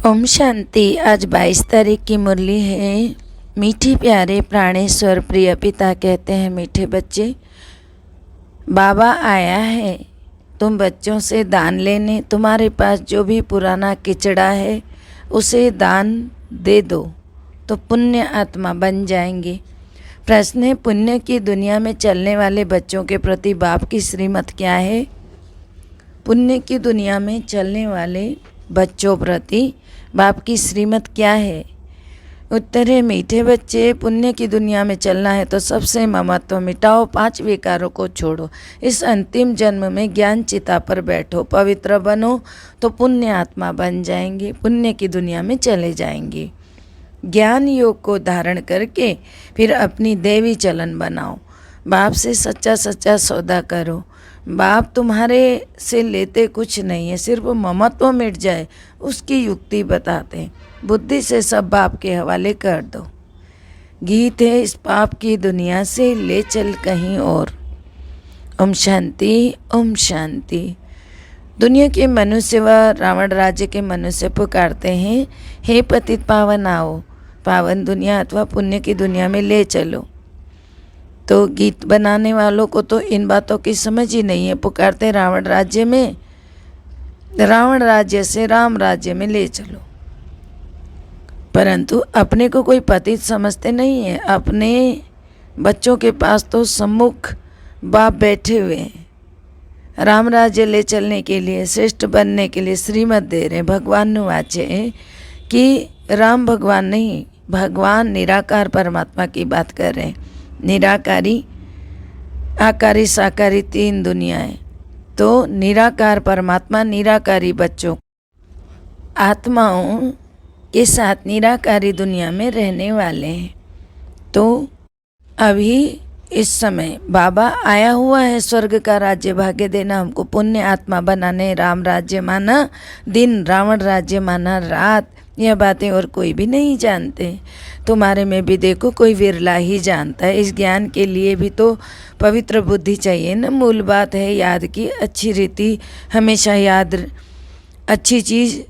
ओम शांति। आज 22 तारीख की मुरली है। मीठे प्यारे प्राणेश्वर प्रिय पिता कहते हैं, मीठे बच्चे, बाबा आया है तुम बच्चों से दान लेने। तुम्हारे पास जो भी पुराना किचड़ा है उसे दान दे दो तो पुण्य आत्मा बन जाएंगे। प्रश्न है, पुण्य की दुनिया में चलने वाले बच्चों के प्रति बाप की श्रीमत क्या है? पुण्य की दुनिया में चलने वाले बच्चों प्रति बाप की श्रीमत क्या है? उत्तर है, मीठे बच्चे, पुण्य की दुनिया में चलना है तो सबसे ममत्व मिटाओ, 5 विकारों को छोड़ो। इस अंतिम जन्म में ज्ञान चिता पर बैठो, पवित्र बनो तो पुण्य आत्मा बन जाएंगे, पुण्य की दुनिया में चले जाएंगे। ज्ञान योग को धारण करके फिर अपनी देवी चलन बनाओ। बाप से सच्चा सच्चा सौदा करो। बाप तुम्हारे से लेते कुछ नहीं है, सिर्फ ममत्व मिट जाए उसकी युक्ति बताते हैं। बुद्धि से सब बाप के हवाले कर दो। गीत है, इस पाप की दुनिया से ले चल कहीं और। ओम शांति, ओम शांति। दुनिया के मनुष्य व रावण राज्य के मनुष्य पुकारते हैं, हे पतित पावन आओ, पावन दुनिया अथवा पुण्य की दुनिया में ले चलो। तो गीत बनाने वालों को तो इन बातों की समझ ही नहीं है। पुकारते रावण राज्य में, रावण राज्य से राम राज्य में ले चलो, परंतु अपने को कोई पतित समझते नहीं है। अपने बच्चों के पास तो सम्मुख बाप बैठे हुए हैं। राम राज्य ले चलने के लिए, श्रेष्ठ बनने के लिए श्रीमत दे रहे हैं। भगवान वाचे कि राम भगवान नहीं, भगवान निराकार परमात्मा की बात कर रहे हैं। निराकारी, आकारी, साकारी 3 दुनियाएं। तो निराकार परमात्मा निराकारी बच्चों, आत्माओं के साथ निराकारी दुनिया में रहने वाले हैं। तो अभी इस समय बाबा आया हुआ है स्वर्ग का राज्य भाग्य देना हमको, पुण्य आत्मा बनाने। राम राज्य माना दिन, रावण राज्य माना रात। यह बातें और कोई भी नहीं जानते। तुम्हारे में भी देखो कोई विरला ही जानता है। इस ज्ञान के लिए भी तो पवित्र बुद्धि चाहिए ना। मूल बात है याद की, अच्छी रीति हमेशा याद, अच्छी चीज़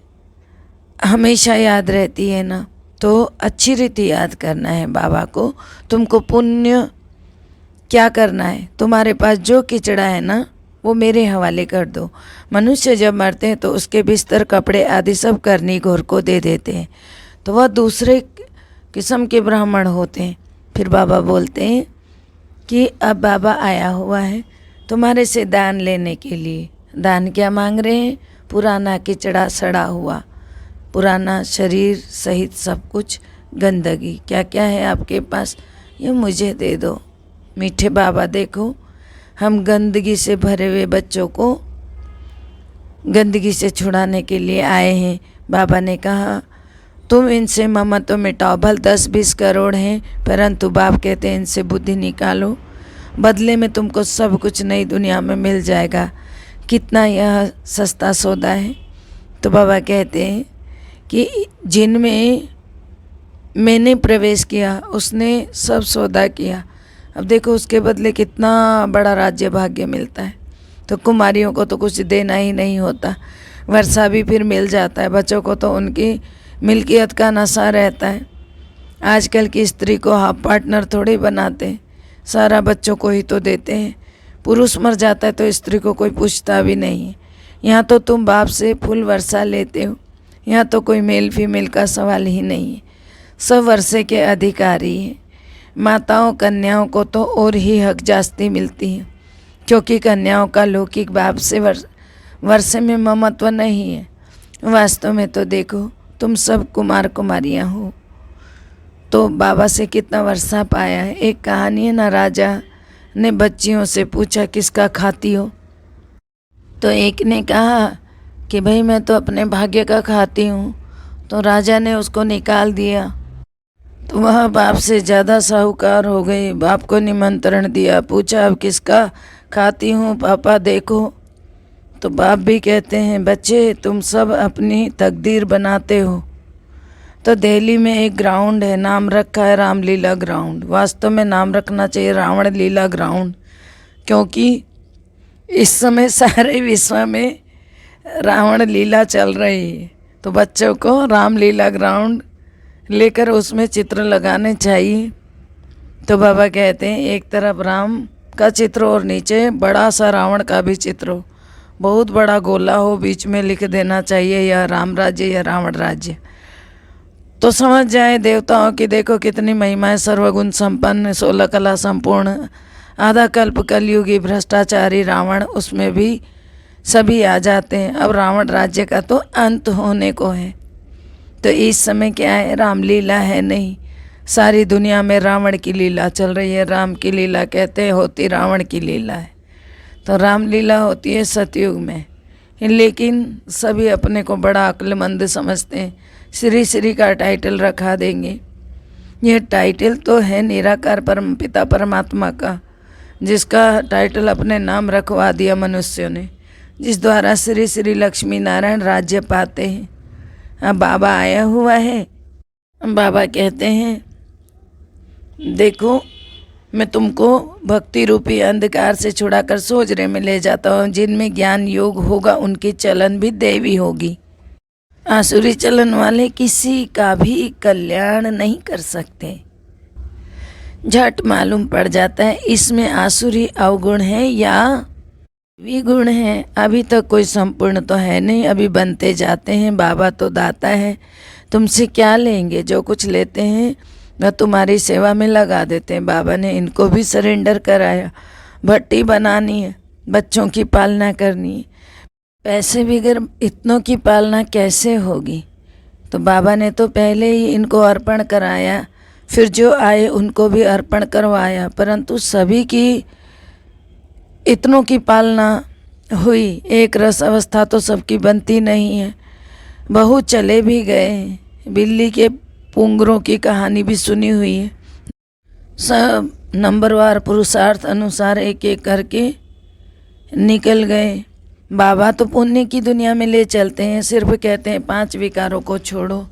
हमेशा याद रहती है ना। तो अच्छी रीति याद करना है बाबा को। तुमको पुण्य क्या करना है? तुम्हारे पास जो किचड़ा है ना वो मेरे हवाले कर दो। मनुष्य जब मरते हैं तो उसके बिस्तर, कपड़े आदि सब करनी घोर को दे देते हैं, तो वह दूसरे किस्म के ब्राह्मण होते हैं। फिर बाबा बोलते हैं कि अब बाबा आया हुआ है तुम्हारे से दान लेने के लिए। दान क्या मांग रहे हैं? पुराना किचड़ा, सड़ा हुआ पुराना शरीर सहित सब कुछ, गंदगी क्या क्या है आपके पास, ये मुझे दे दो। मीठे बाबा देखो, हम गंदगी से भरे हुए बच्चों को गंदगी से छुड़ाने के लिए आए हैं। बाबा ने कहा तुम इनसे ममत्व मिटाओ। भल 10-20 करोड़ हैं, परंतु बाप कहते हैं इनसे बुद्धि निकालो, बदले में तुमको सब कुछ नई दुनिया में मिल जाएगा। कितना यह सस्ता सौदा है। तो बाबा कहते हैं कि जिनमें मैंने प्रवेश किया उसने सब सौदा किया, अब देखो उसके बदले कितना बड़ा राज्य भाग्य मिलता है। तो कुमारियों को तो कुछ देना ही नहीं होता, वर्षा भी फिर मिल जाता है। बच्चों को तो उनकी मिल्कियत का नशा रहता है। आजकल की स्त्री को हाफ पार्टनर थोड़े बनाते हैं, सारा बच्चों को ही तो देते हैं। पुरुष मर जाता है तो स्त्री को कोई पूछता भी नहीं है। यहाँ तो तुम बाप से फुल वर्षा लेते हो, यहाँ तो कोई मेल फीमेल का सवाल ही नहीं है, सब वर्षे के अधिकारी हैं। माताओं कन्याओं को तो और ही हक जास्ती मिलती है, क्योंकि कन्याओं का लौकिक बाप से वर्षे में ममत्व नहीं है। वास्तव में तो देखो तुम सब कुमार कुमारियाँ हो, तो बाबा से कितना वर्षा पाया है। एक कहानी है ना, राजा ने बच्चियों से पूछा किसका खाती हो, तो एक ने कहा कि भाई मैं तो अपने भाग्य का खाती हूँ। तो राजा ने उसको निकाल दिया। तो वह बाप से ज़्यादा साहूकार हो गई, बाप को निमंत्रण दिया, पूछा अब किसका खाती हूँ पापा देखो। तो बाप भी कहते हैं बच्चे तुम सब अपनी तकदीर बनाते हो। तो दिल्ली में एक ग्राउंड है, नाम रखा है रामलीला ग्राउंड। वास्तव में नाम रखना चाहिए रावण लीला ग्राउंड, क्योंकि इस समय सारे विश्व में रावण लीला चल रही है। तो बच्चों को रामलीला ग्राउंड लेकर उसमें चित्र लगाने चाहिए। तो बाबा कहते हैं एक तरफ राम का चित्र और नीचे बड़ा सा रावण का भी चित्र हो, बहुत बड़ा गोला हो, बीच में लिख देना चाहिए या राम राज्य या रावण राज्य। तो समझ जाए देवताओं की देखो कितनी महिमा है, सर्वगुण संपन्न, 16 कला संपूर्ण, आधा कल्प कलयुगी भ्रष्टाचारी रावण, उसमें भी सभी आ जाते हैं। अब रावण राज्य का तो अंत होने को है। तो इस समय क्या है, रामलीला है नहीं, सारी दुनिया में रावण की लीला चल रही है। राम की लीला कहते हैं होती रावण की लीला है। तो रामलीला होती है सतयुग में, लेकिन सभी अपने को बड़ा अक्लमंद समझते हैं, श्री श्री का टाइटल रखा देंगे। यह टाइटल तो है निराकार परम पिता परमात्मा का, जिसका टाइटल अपने नाम रखवा दिया मनुष्यों ने, जिस द्वारा श्री श्री लक्ष्मी नारायण राज्य पाते हैं। अब बाबा आया हुआ है, बाबा कहते हैं देखो मैं तुमको भक्ति रूपी अंधकार से छुड़ाकर सोजरे में ले जाता हूँ। जिनमें ज्ञान योग होगा उनकी चलन भी देवी होगी। आसुरी चलन वाले किसी का भी कल्याण नहीं कर सकते। झट मालूम पड़ जाता है इसमें आसुरी अवगुण है या विगुण है। अभी तक कोई संपूर्ण तो है नहीं, अभी बनते जाते हैं। बाबा तो दाता है, तुमसे क्या लेंगे, जो कुछ लेते हैं वह तुम्हारी सेवा में लगा देते हैं। बाबा ने इनको भी सरेंडर कराया। भट्टी बनानी है, बच्चों की पालना करनी है, पैसे बगैर इतनों की पालना कैसे होगी। तो बाबा ने तो पहले ही इनको अर्पण कराया, फिर जो आए उनको भी अर्पण करवाया, परंतु सभी की इतनों की पालना हुई। एक रस अवस्था तो सबकी बनती नहीं है। बहुत चले भी गए, बिल्ली के पुंगरों की कहानी भी सुनी हुई है। सब नंबरवार पुरुषार्थ अनुसार एक एक करके निकल गए। बाबा तो पुण्य की दुनिया में ले चलते हैं, सिर्फ कहते हैं 5 विकारों को छोड़ो,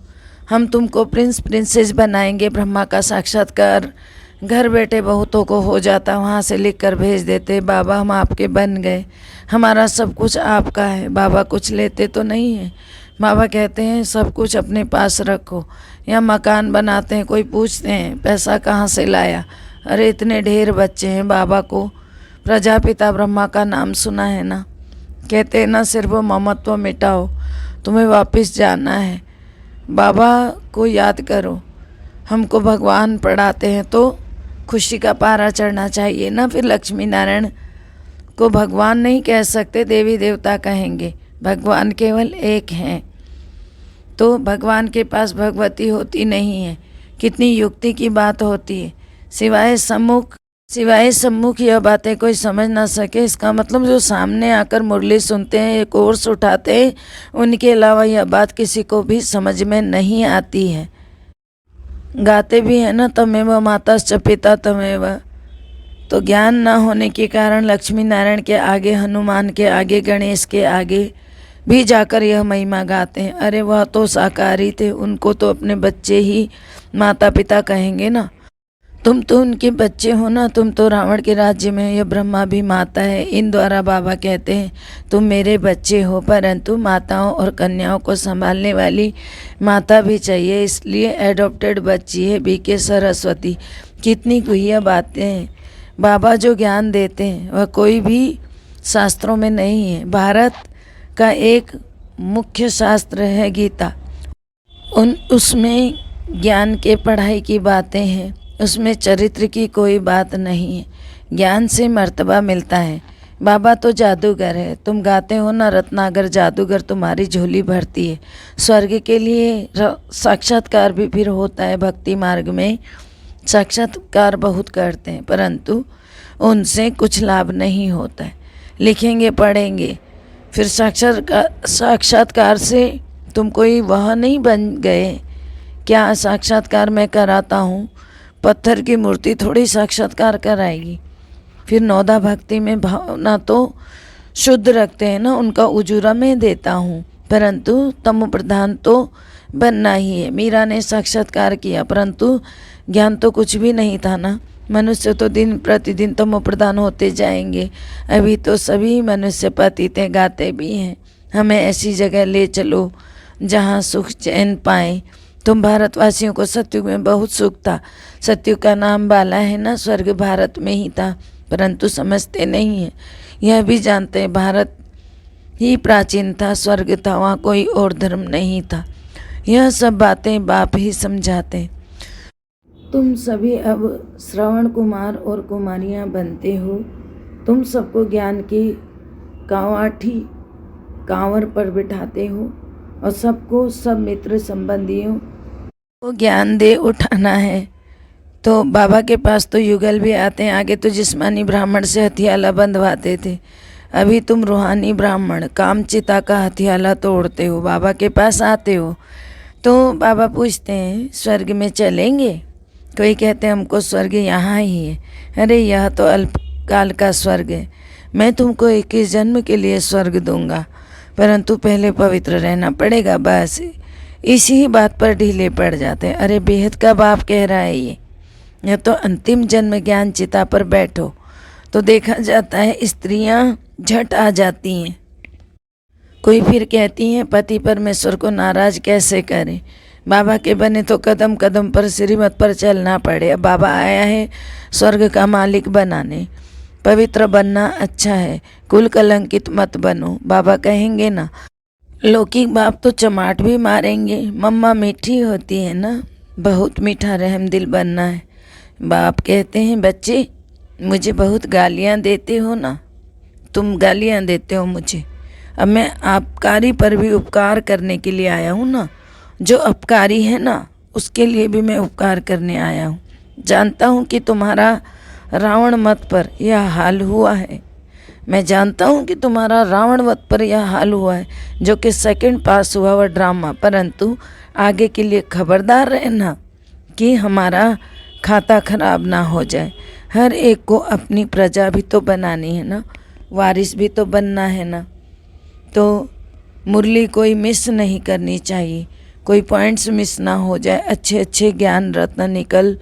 हम तुमको प्रिंस प्रिंसेस बनाएंगे। ब्रह्मा का साक्षात्कार घर बैठे बहुतों को हो जाता, वहाँ से लिख कर भेज देते, बाबा हम आपके बन गए, हमारा सब कुछ आपका है। बाबा कुछ लेते तो नहीं है। बाबा कहते हैं सब कुछ अपने पास रखो। या मकान बनाते हैं, कोई पूछते हैं पैसा कहाँ से लाया, अरे इतने ढेर बच्चे हैं, बाबा को प्रजापिता ब्रह्मा का नाम सुना है ना। कहते हैं ना सिर्फ ममत्व मिटाओ, तुम्हें वापस जाना है, बाबा को याद करो। हमको भगवान पढ़ाते हैं तो खुशी का पारा चढ़ना चाहिए ना। फिर लक्ष्मी नारायण को भगवान नहीं कह सकते, देवी देवता कहेंगे। भगवान केवल एक हैं, तो भगवान के पास भगवती होती नहीं है। कितनी युक्ति की बात होती है। सिवाय सम्मुख यह बातें कोई समझ ना सके, इसका मतलब जो सामने आकर मुरली सुनते हैं, एक कोर्स उठाते हैं, उनके अलावा यह बात किसी को भी समझ में नहीं आती है। गाते भी है ना तमेव माताश्च पिता तमेव। तो ज्ञान न होने के कारण लक्ष्मी नारायण के आगे, हनुमान के आगे, गणेश के आगे भी जाकर यह महिमा गाते हैं। अरे वह तो साकारी थे, उनको तो अपने बच्चे ही माता पिता कहेंगे ना। तुम तो उनके बच्चे हो ना, तुम तो रावण के राज्य में, यह ब्रह्मा भी माता है। इन द्वारा बाबा कहते हैं तुम मेरे बच्चे हो, परंतु माताओं और कन्याओं को संभालने वाली माता भी चाहिए, इसलिए एडॉप्टेड बच्ची है बीके सरस्वती। कितनी गुह्य बातें हैं। बाबा जो ज्ञान देते हैं वह कोई भी शास्त्रों में नहीं है। भारत का एक मुख्य शास्त्र है गीता, उसमें ज्ञान के पढ़ाई की बातें हैं, उसमें चरित्र की कोई बात नहीं है। ज्ञान से मर्तबा मिलता है। बाबा तो जादूगर है, तुम गाते हो ना रत्नागर जादूगर तुम्हारी झोली भरती है। स्वर्ग के लिए साक्षात्कार भी फिर होता है। भक्ति मार्ग में साक्षात्कार बहुत करते हैं, परंतु उनसे कुछ लाभ नहीं होता है। लिखेंगे पढ़ेंगे, फिर साक्षात्कार से तुम कोई वह नहीं बन गए क्या। साक्षात्कार मैं कराता हूँ, पत्थर की मूर्ति थोड़ी साक्षात्कार कराएगी। फिर नौदा भक्ति में भावना तो शुद्ध रखते हैं ना, उनका उजूरा मैं देता हूँ, परंतु तमो प्रधान तो बनना ही है। मीरा ने साक्षात्कार किया, परंतु ज्ञान तो कुछ भी नहीं था ना। मनुष्य तो दिन प्रतिदिन तमो प्रधान होते जाएंगे। अभी तो सभी मनुष्य पतित हैं, गाते भी हैं, हमें ऐसी जगह ले चलो जहाँ सुख चैन पाए। तुम भारतवासियों को सतयुग में बहुत सुख था। सतयुग का नाम बाला है ना, स्वर्ग भारत में ही था, परंतु समझते नहीं हैं। यह भी जानते हैं भारत ही प्राचीन था, स्वर्ग था, वहाँ कोई और धर्म नहीं था। यह सब बातें बाप ही समझाते। तुम सभी अब श्रवण कुमार और कुमारियाँ बनते हो। तुम सबको ज्ञान की कांवाठी कांवर पर बिठाते हो और सबको सब मित्र संबंधियों को ज्ञान दे उठाना है। तो बाबा के पास तो युगल भी आते हैं। आगे तो जिस्मानी ब्राह्मण से हथियाला बंधवाते थे, अभी तुम रूहानी ब्राह्मण कामचिता का हथियाला तोड़ते हो, बाबा के पास आते हो। तो बाबा पूछते हैं स्वर्ग में चलेंगे? कोई कहते हैं हमको स्वर्ग यहाँ ही है। अरे यह तो अल्पकाल का स्वर्ग है। मैं तुमको 21 जन्म के लिए स्वर्ग दूंगा, परंतु पहले पवित्र रहना पड़ेगा। बस इसी ही बात पर ढीले पड़ जाते हैं। अरे बेहद का बाप कह रहा है यह तो अंतिम जन्म ज्ञान चिता पर बैठो। तो देखा जाता है स्त्रियां झट आ जाती हैं। कोई फिर कहती हैं पति परमेश्वर को नाराज कैसे करें, बाबा के बने तो कदम कदम पर श्रीमत पर चलना पड़े। अब बाबा आया है स्वर्ग का मालिक बनाने, पवित्र बनना अच्छा है, कुल कलंकित मत बनो। बाबा कहेंगे ना, लौकिक बाप तो चमाट भी मारेंगे, मम्मा मीठी होती है ना, बहुत मीठा रहम दिल बनना है। बाप कहते हैं बच्चे मुझे बहुत गालियाँ देते हो ना, तुम गालियाँ देते हो मुझे, अब मैं आपकारी पर भी उपकार करने के लिए आया हूँ ना। जो अपकारी है ना उसके लिए भी मैं उपकार करने आया हूँ। जानता हूँ कि तुम्हारा रावण मत पर यह हाल हुआ है, मैं जानता हूँ कि तुम्हारा रावण वध पर यह हाल हुआ है, जो कि सेकंड पास हुआ वह ड्रामा। परंतु आगे के लिए खबरदार रहना कि हमारा खाता खराब ना हो जाए। हर एक को अपनी प्रजा भी तो बनानी है ना, वारिस भी तो बनना है ना। तो मुरली कोई मिस नहीं करनी चाहिए, कोई पॉइंट्स मिस ना हो जाए, अच्छे अच्छे ज्ञान रत्न निकल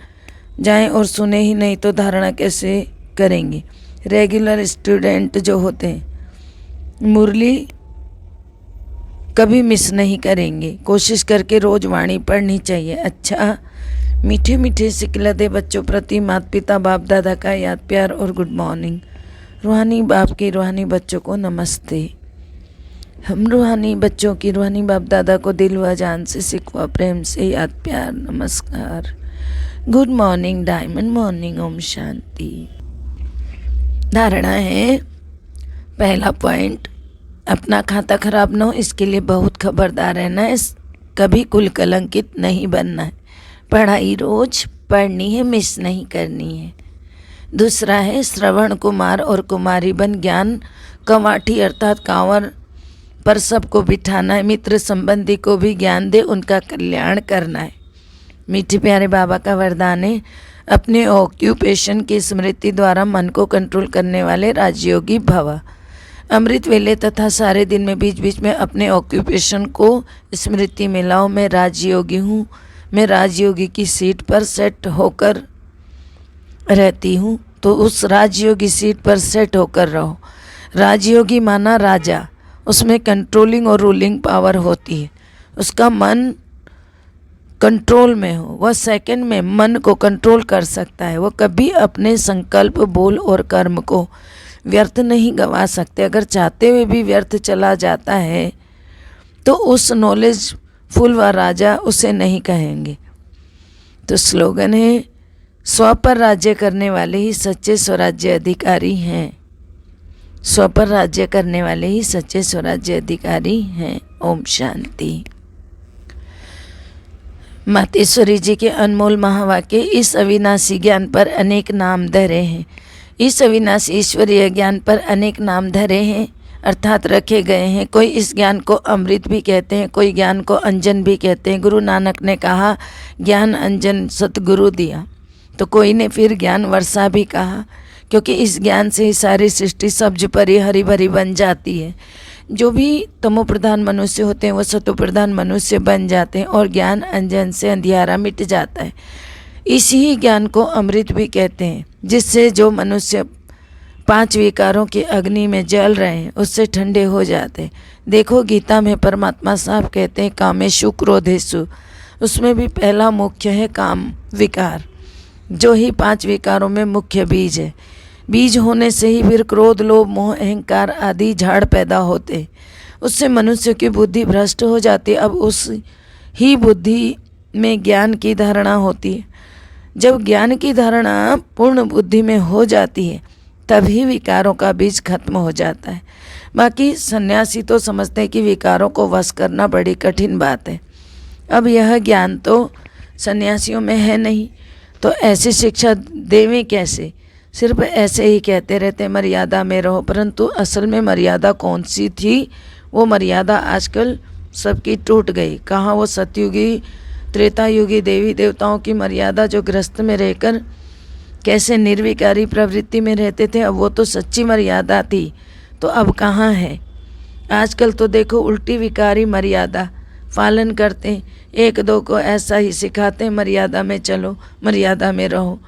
जाएं। और सुने ही नहीं तो धारणा कैसे करेंगे। रेगुलर स्टूडेंट जो होते हैं मुरली कभी मिस नहीं करेंगे, कोशिश करके रोज वाणी पढ़नी चाहिए। अच्छा मीठे मीठे सिकलते बच्चों प्रति माता पिता बाप दादा का याद प्यार और गुड मॉर्निंग। रूहानी बाप की रूहानी बच्चों को नमस्ते। हम रूहानी बच्चों की रूहानी बाप दादा को दिल व जान से सिखवा प्रेम से याद प्यार नमस्कार। Good morning diamond morning, Om Shanti. धारणा है पहला पॉइंट, अपना खाता खराब न हो इसके लिए बहुत खबरदार रहना है, कभी कुल कलंकित नहीं बनना है, पढ़ाई रोज पढ़नी है, मिस नहीं करनी है। दूसरा है श्रवण कुमार और कुमारी बन ज्ञान कवाठी अर्थात कांवर पर सबको बिठाना है, मित्र संबंधी को भी ज्ञान दे, उनका कल्याण करना है। मीठे प्यारे बाबा का वरदान है अपने ऑक्यूपेशन की स्मृति द्वारा मन को कंट्रोल करने वाले राजयोगी भव। अमृत वेले तथा सारे दिन में बीच बीच में अपने ऑक्यूपेशन को स्मृति में लाओ। मैं राजयोगी हूँ, मैं राजयोगी की सीट पर सेट होकर रहती हूँ, तो उस राजयोगी सीट पर सेट होकर रहो। राजयोगी माना राजा, उसमें कंट्रोलिंग और रूलिंग पावर होती है, उसका मन कंट्रोल में हो, वह सेकंड में मन को कंट्रोल कर सकता है। वो कभी अपने संकल्प बोल और कर्म को व्यर्थ नहीं गंवा सकते। अगर चाहते हुए भी व्यर्थ चला जाता है तो उस नॉलेज फुल व राजा उसे नहीं कहेंगे। तो स्लोगन है स्व पर राज्य करने वाले ही सच्चे स्वराज्य अधिकारी हैं। स्व पर राज्य करने वाले ही सच्चे स्वराज्य अधिकारी हैं। ओम शांति। मातेश्वरी जी के अनमोल महावाक्य इस अविनाशी ज्ञान पर अनेक नाम धरे हैं। इस अविनाशी ईश्वरीय ज्ञान पर अनेक नाम धरे हैं अर्थात रखे गए हैं। कोई इस ज्ञान को अमृत भी कहते हैं, कोई ज्ञान को अंजन भी कहते हैं। गुरु नानक ने कहा ज्ञान अंजन सतगुरु दिया, तो कोई ने फिर ज्ञान वर्षा भी कहा, क्योंकि इस ज्ञान से ही सारी सृष्टि सब्ज परी हरी भरी बन जाती है। जो भी तमो प्रधान मनुष्य होते हैं वो सतो प्रधान मनुष्य बन जाते हैं और ज्ञान अंजन से अंधियारा मिट जाता है। इसी ही ज्ञान को अमृत भी कहते हैं, जिससे जो मनुष्य 5 विकारों की अग्नि में जल रहे हैं, उससे ठंडे हो जाते। देखो गीता में परमात्मा साहब कहते हैं कामेषु क्रोधेषु, उसमें भी पहला मुख्य है काम विकार, जो ही 5 विकारों में मुख्य बीज है। बीज होने से ही फिर क्रोध, लोभ, मोह, अहंकार आदि झाड़ पैदा होते। उससे मनुष्य की बुद्धि भ्रष्ट हो जाती। अब उस ही बुद्धि में ज्ञान की धारणा होती है। जब ज्ञान की धारणा पूर्ण बुद्धि में हो जाती है तभी विकारों का बीज खत्म हो जाता है। बाकी सन्यासी तो समझते हैं कि विकारों को वश करना बड़ी कठिन बात है। अब यह ज्ञान तो सन्यासियों में है नहीं, तो ऐसी शिक्षा देवें कैसे? सिर्फ ऐसे ही कहते रहते मर्यादा में रहो, परंतु असल में मर्यादा कौन सी थी? वो मर्यादा आजकल सबकी टूट गई। कहाँ वो सतयुगी त्रेता युगी देवी देवताओं की मर्यादा, जो गृहस्थ में रहकर कैसे निर्विकारी प्रवृत्ति में रहते थे, अब वो तो सच्ची मर्यादा थी, तो अब कहाँ है? आजकल तो देखो उल्टी विकारी मर्यादा पालन करते हैं। एक दो को ऐसा ही सिखाते हैं मर्यादा में चलो, मर्यादा में रहो।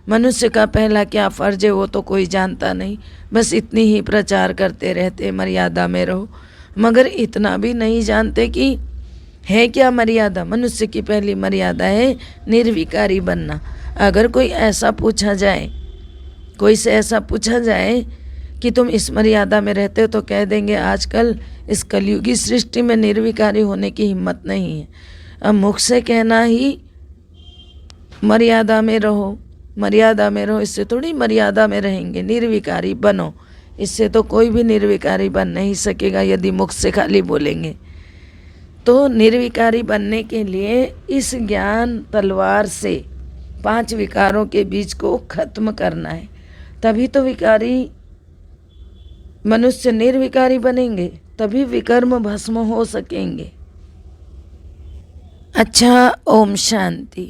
मनुष्य का पहला क्या फ़र्ज है वो तो कोई जानता नहीं, बस इतनी ही प्रचार करते रहते मर्यादा में रहो, मगर इतना भी नहीं जानते कि है क्या मर्यादा। मनुष्य की पहली मर्यादा है निर्विकारी बनना। अगर कोई ऐसा पूछा जाए, कोई से ऐसा पूछा जाए कि तुम इस मर्यादा में रहते हो, तो कह देंगे आजकल इस कलयुगी सृष्टि में निर्विकारी होने की हिम्मत नहीं है। अब मुख से कहना ही मर्यादा में रहो, मर्यादा में रहो, इससे थोड़ी मर्यादा में रहेंगे। निर्विकारी बनो, इससे तो कोई भी निर्विकारी बन नहीं सकेगा यदि मुख से खाली बोलेंगे। तो निर्विकारी बनने के लिए इस ज्ञान तलवार से 5 विकारों के बीज को खत्म करना है, तभी तो विकारी मनुष्य निर्विकारी बनेंगे, तभी विकर्म भस्म हो सकेंगे। अच्छा, ओम शांति।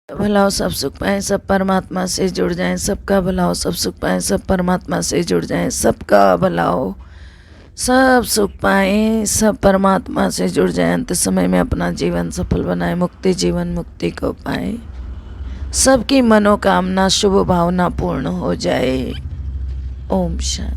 भला हो, सब सुख पाएं, सब परमात्मा से जुड़ जाएं। सबका भला हो, सब सुख पाएं, सब परमात्मा से जुड़ जाएं। सबका भला हो, सब सुख पाएं, सब परमात्मा से जुड़ जाएं। अंत समय में अपना जीवन सफल बनाएं, मुक्ति जीवन मुक्ति को पाएं। सबकी मनोकामना शुभ भावना पूर्ण हो जाए। ओम शांति।